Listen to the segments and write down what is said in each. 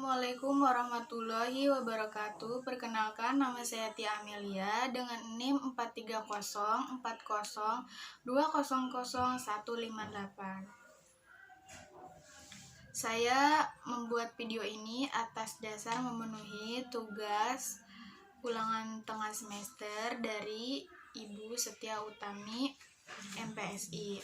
Assalamualaikum warahmatullahi wabarakatuh. Perkenalkan, nama saya Tia Amelia dengan NIM 43040200158. Saya membuat video ini atas dasar memenuhi tugas ulangan tengah semester dari Ibu Setia Utami, MPSI.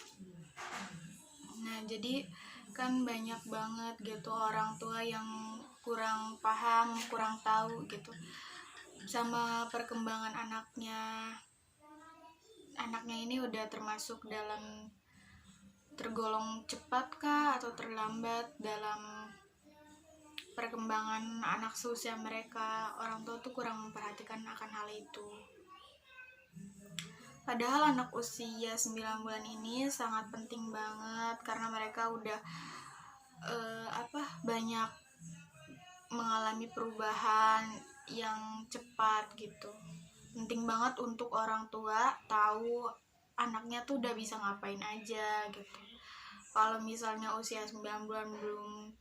Nah, jadi kan banyak banget gitu orang tua yang kurang paham, kurang tahu gitu sama perkembangan anaknya. Anaknya ini udah termasuk dalam tergolong cepat kah atau terlambat dalam perkembangan anak seusia mereka. Orang tua tuh kurang memperhatikan akan hal itu. Padahal anak usia 9 bulan ini sangat penting banget karena mereka udah banyak mengalami perubahan yang cepat gitu. Penting banget untuk orang tua tahu anaknya tuh udah bisa ngapain aja gitu. Kalau misalnya usia 9 bulan belum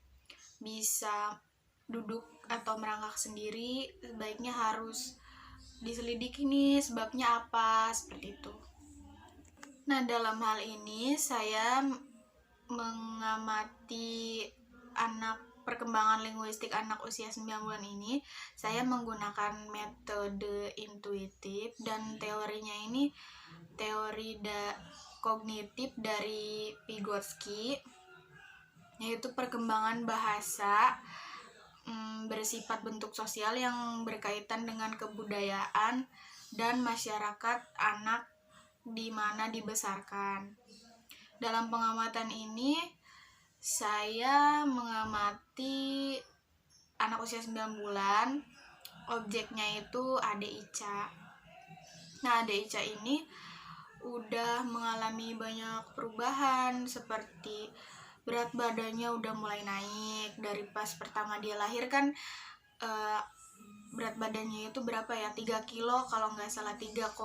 bisa duduk atau merangkak sendiri, sebaiknya harus diselidiki nih sebabnya apa, seperti itu. Nah, dalam hal ini saya mengamati perkembangan linguistik anak usia 9 bulan ini. Saya menggunakan metode intuitif dan teorinya ini teori kognitif dari Vygotsky, yaitu perkembangan bahasa bersifat bentuk sosial yang berkaitan dengan kebudayaan dan masyarakat anak di mana dibesarkan. Dalam pengamatan ini, saya mengamati anak usia 9 bulan, objeknya itu Ade Ica. Nah, Ade Ica ini udah mengalami banyak perubahan, seperti berat badannya udah mulai naik. Dari pas pertama dia lahir kan berat badannya itu berapa ya, 3 kilo kalau nggak salah, 3,1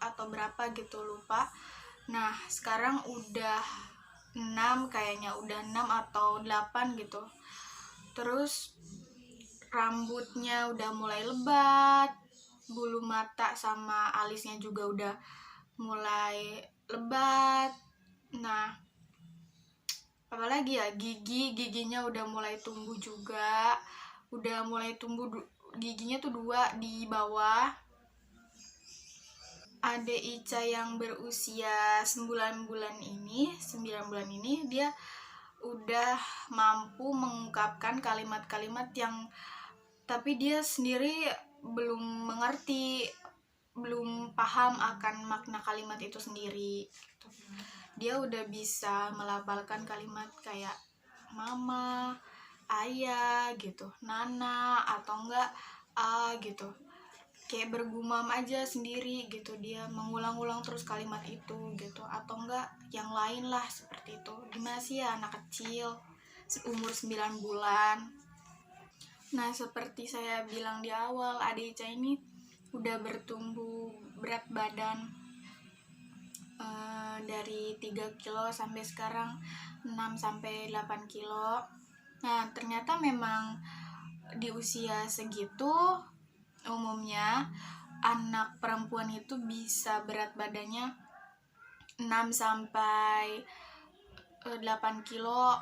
atau berapa gitu, lupa. Nah, sekarang udah 6 kayaknya, udah 6 atau 8 gitu. Terus rambutnya udah mulai lebat, bulu mata sama alisnya juga udah mulai lebat. Nah, apalagi ya, giginya udah mulai tumbuh juga, udah mulai tumbuh giginya tuh 2 di bawah. Ade Ica yang berusia 9 bulan ini dia udah mampu mengungkapkan kalimat-kalimat yang tapi dia sendiri belum mengerti, belum paham akan makna kalimat itu sendiri gitu. Dia udah bisa melafalkan kalimat kayak mama, ayah gitu, nana, atau enggak gitu, kayak bergumam aja sendiri gitu. Dia mengulang-ulang terus kalimat itu gitu, atau enggak yang lain lah seperti itu. Gimana sih ya anak kecil umur 9 bulan. Nah, seperti saya bilang di awal, Ade Ica ini udah bertumbuh berat badan dari 3 kilo sampai sekarang 6-8 kilo. Nah, ternyata memang di usia segitu umumnya anak perempuan itu bisa berat badannya 6-8 kilo,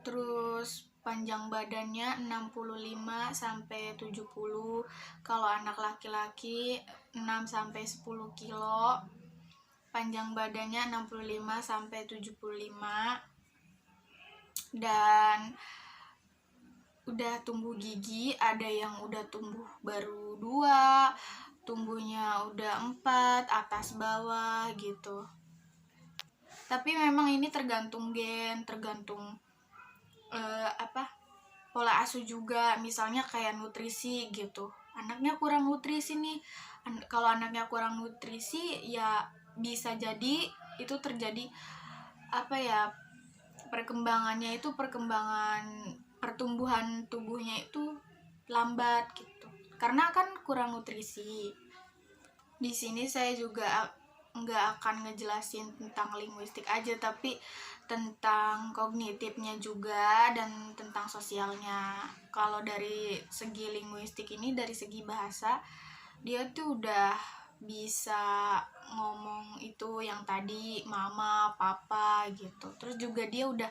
terus panjang badannya 65-70. Kalau anak laki-laki 6-10 kilo, panjang badannya 65-75, dan udah tumbuh gigi. Ada yang udah tumbuh baru 2, tumbuhnya udah 4, atas bawah gitu. Tapi memang ini tergantung gen, tergantung pola asuh juga. Misalnya kayak nutrisi gitu, anaknya kurang nutrisi nih. Kalau anaknya kurang nutrisi ya bisa jadi itu terjadi perkembangannya itu pertumbuhan tubuhnya itu lambat gitu, karena kan kurang nutrisi. Di sini saya juga nggak akan ngejelasin tentang linguistik aja, tapi tentang kognitifnya juga dan tentang sosialnya. Kalau dari segi linguistik ini, dari segi bahasa, dia tuh udah bisa ngomong itu yang tadi mama, papa gitu. Terus juga dia udah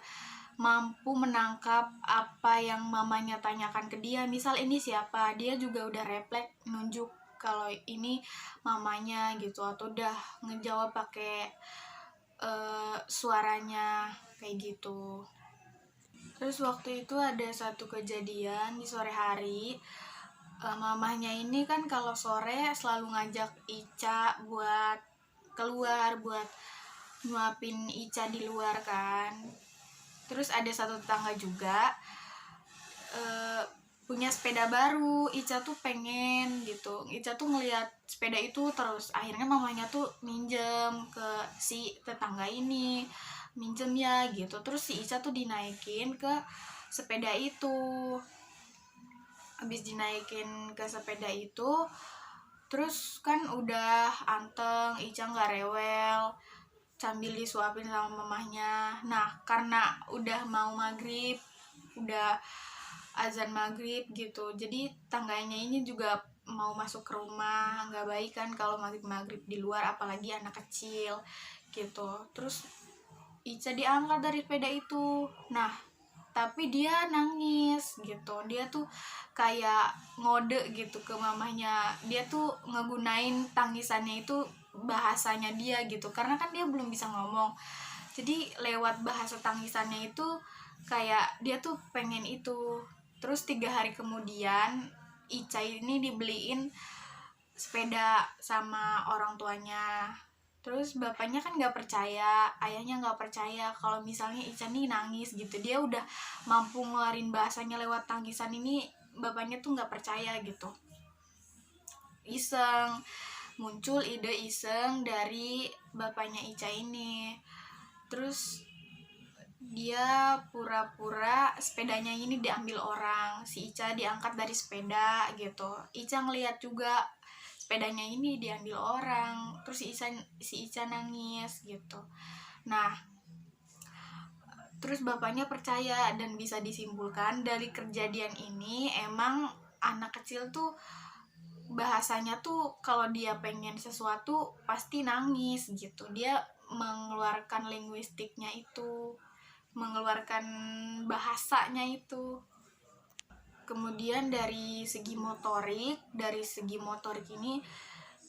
mampu menangkap apa yang mamanya tanyakan ke dia. Misal ini siapa, dia juga udah refleks nunjuk kalau ini mamanya gitu, atau udah ngejawab pakai suaranya kayak gitu. Terus waktu itu ada satu kejadian di sore hari, mamahnya ini kan kalau sore selalu ngajak Ica buat keluar, buat nyuapin Ica di luar kan. Terus ada satu tetangga juga punya sepeda baru. Ica tuh pengen gitu, Ica tuh ngeliat sepeda itu terus. Akhirnya mamanya tuh minjem ke si tetangga ini, minjem ya gitu. Terus si Ica tuh dinaikin ke sepeda itu. Habis dinaikin ke sepeda itu, terus kan udah anteng, Ica nggak rewel sambil disuapin sama mamahnya. Nah karena udah mau maghrib, udah azan maghrib gitu, jadi tangganya ini juga mau masuk ke rumah. Nggak baik kan kalau maghrib di luar, apalagi anak kecil gitu. Terus Ica diangkat dari sepeda itu. Nah tapi dia nangis gitu, dia tuh kayak ngode gitu ke mamahnya. Dia tuh ngegunain tangisannya itu bahasanya dia gitu, karena kan dia belum bisa ngomong. Jadi lewat bahasa tangisannya itu kayak dia tuh pengen itu. Terus 3 hari kemudian Ica ini dibeliin sepeda sama orang tuanya. Terus bapaknya kan nggak percaya, ayahnya nggak percaya kalau misalnya Ica nih nangis gitu. Dia udah mampu ngeluarin bahasanya lewat tangisan ini, bapaknya tuh nggak percaya gitu. Iseng, muncul ide iseng dari bapaknya Ica ini. Terus dia pura-pura sepedanya ini diambil orang, si Ica diangkat dari sepeda gitu. Ica ngeliat juga sepedanya ini diambil orang, terus si Ica nangis gitu. Nah terus bapaknya percaya, dan bisa disimpulkan dari kejadian ini emang anak kecil tuh bahasanya tuh kalau dia pengen sesuatu pasti nangis gitu. Dia mengeluarkan linguistiknya itu, mengeluarkan bahasanya itu. Kemudian dari segi motorik ini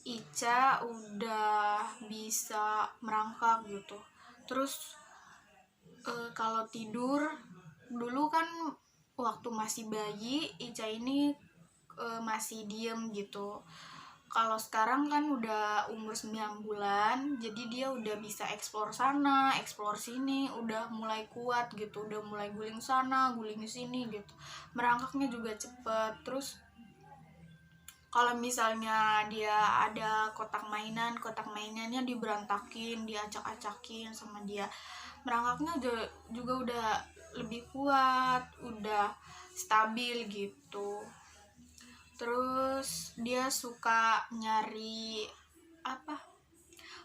Ica udah bisa merangkak gitu. Terus kalau tidur dulu kan waktu masih bayi, Ica ini masih diem gitu. Kalau sekarang kan udah umur 9 bulan, jadi dia udah bisa eksplor sana, eksplor sini, udah mulai kuat gitu, udah mulai guling sana, guling sini gitu. Merangkaknya juga cepet. Terus kalau misalnya dia ada kotak mainannya diberantakin, diacak-acakin sama dia. Merangkaknya juga udah lebih kuat, udah stabil gitu. Terus dia suka nyari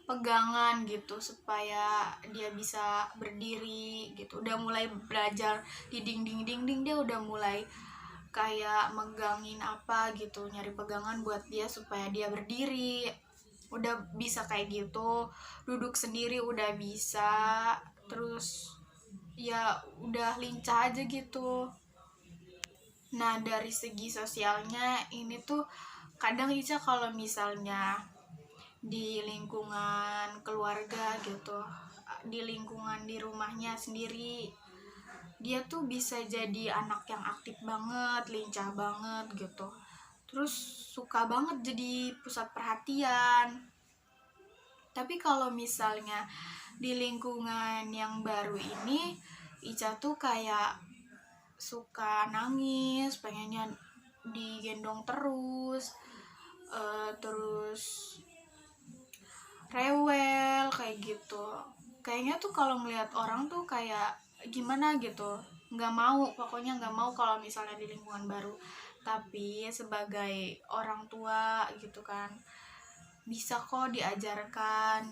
pegangan gitu supaya dia bisa berdiri gitu. Udah mulai belajar di dinding dia udah mulai kayak megangin apa gitu, nyari pegangan buat dia supaya dia berdiri. Udah bisa kayak gitu, duduk sendiri udah bisa. Terus ya udah lincah aja gitu. Nah dari segi sosialnya ini tuh kadang Ica kalau misalnya di lingkungan keluarga gitu, di lingkungan di rumahnya sendiri, dia tuh bisa jadi anak yang aktif banget, lincah banget gitu. Terus suka banget jadi pusat perhatian. Tapi kalau misalnya di lingkungan yang baru ini, Ica tuh kayak suka nangis, pengennya digendong terus, terus rewel kayak gitu. Kayaknya tuh kalau ngelihat orang tuh kayak gimana gitu, pokoknya nggak mau kalau misalnya di lingkungan baru. Tapi sebagai orang tua gitu kan, bisa kok diajarkan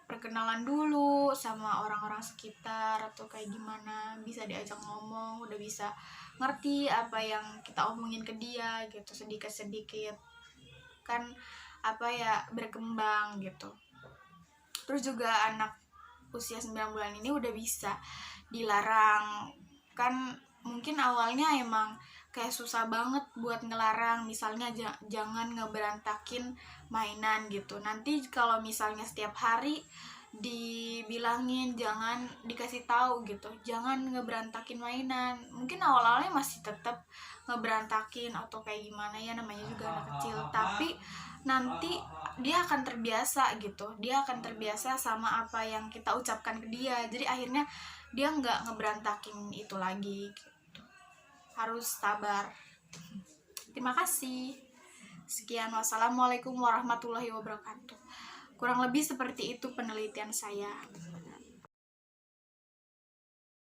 perkenalan dulu sama orang-orang sekitar atau kayak gimana, bisa diajak ngomong, udah bisa ngerti apa yang kita omongin ke dia gitu, sedikit-sedikit kan berkembang gitu. Terus juga anak usia 9 bulan ini udah bisa dilarang, kan mungkin awalnya emang kayak susah banget buat ngelarang, misalnya jangan ngeberantakin mainan gitu. Nanti kalau misalnya setiap hari dibilangin, jangan dikasih tahu gitu, jangan ngeberantakin mainan, mungkin awal-awalnya masih tetap ngeberantakin atau kayak gimana ya, namanya juga anak kecil. Tapi nanti dia akan terbiasa gitu, dia akan terbiasa sama apa yang kita ucapkan ke dia, jadi akhirnya dia nggak ngeberantakin itu lagi gitu. Harus sabar. Terima kasih. Sekian, wassalamualaikum warahmatullahi wabarakatuh. Kurang lebih seperti itu penelitian saya.